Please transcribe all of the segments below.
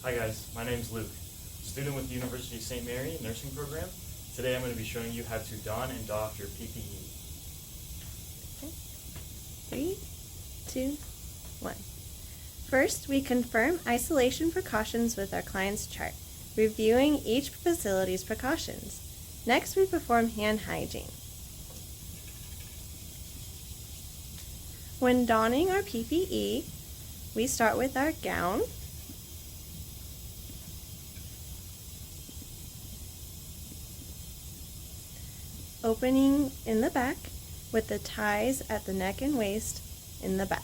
Hi guys, my name is Luke, student with the University of St. Mary nursing program. Today I'm going to be showing you how to don and doff your PPE. Okay. 3, 2, 1. First, we confirm isolation precautions with our client's chart, reviewing each facility's precautions. Next, we perform hand hygiene. When donning our PPE, we start with our gown. Opening in the back with the ties at the neck and waist in the back.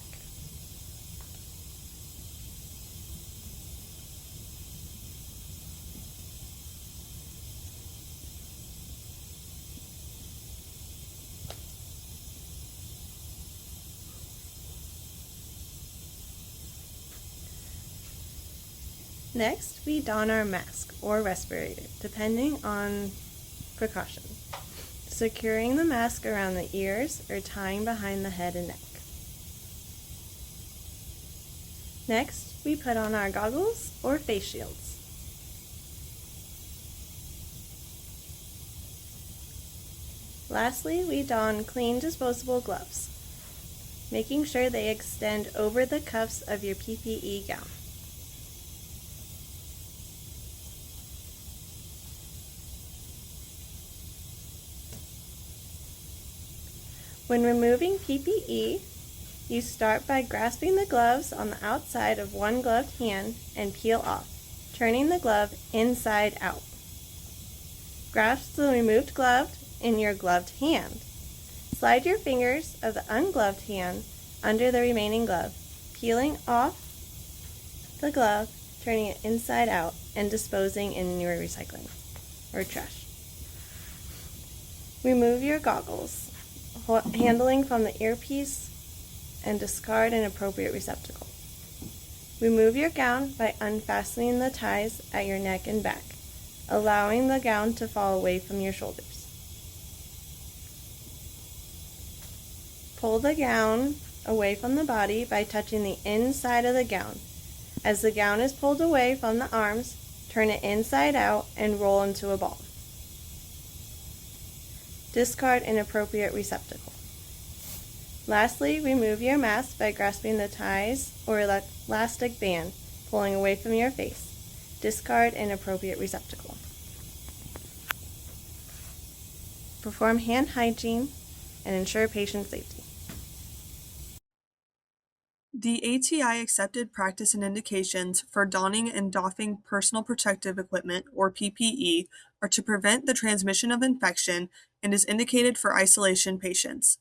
Next, we don our mask or respirator, depending on precaution, securing the mask around the ears or tying behind the head and neck. Next, we put on our goggles or face shields. Lastly, we don clean disposable gloves, making sure they extend over the cuffs of your PPE gown. When removing PPE, you start by grasping the gloves on the outside of one gloved hand and peel off, turning the glove inside out. Grasp the removed glove in your gloved hand. Slide your fingers of the ungloved hand under the remaining glove, peeling off the glove, turning it inside out, and disposing in your recycling or trash. Remove your goggles, handling from the earpiece, and discard an appropriate receptacle. Remove your gown by unfastening the ties at your neck and back, allowing the gown to fall away from your shoulders. Pull the gown away from the body by touching the inside of the gown. As the gown is pulled away from the arms, turn it inside out and roll into a ball. Discard an appropriate receptacle. Lastly, remove your mask by grasping the ties or elastic band, pulling away from your face. Discard an appropriate receptacle. Perform hand hygiene and ensure patient safety. The ATI accepted practice and indications for donning and doffing personal protective equipment, or PPE, are to prevent the transmission of infection and is indicated for isolation patients.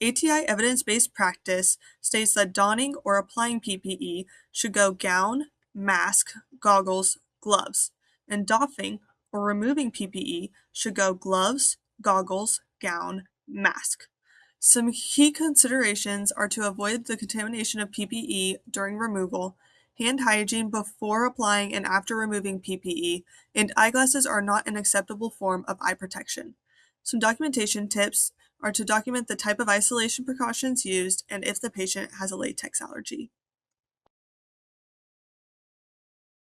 ATI evidence-based practice states that donning or applying PPE should go gown, mask, goggles, gloves, and doffing or removing PPE should go gloves, goggles, gown, mask. Some key considerations are to avoid the contamination of PPE during removal, hand hygiene before applying and after removing PPE, and eyeglasses are not an acceptable form of eye protection. Some documentation tips are to document the type of isolation precautions used and if the patient has a latex allergy.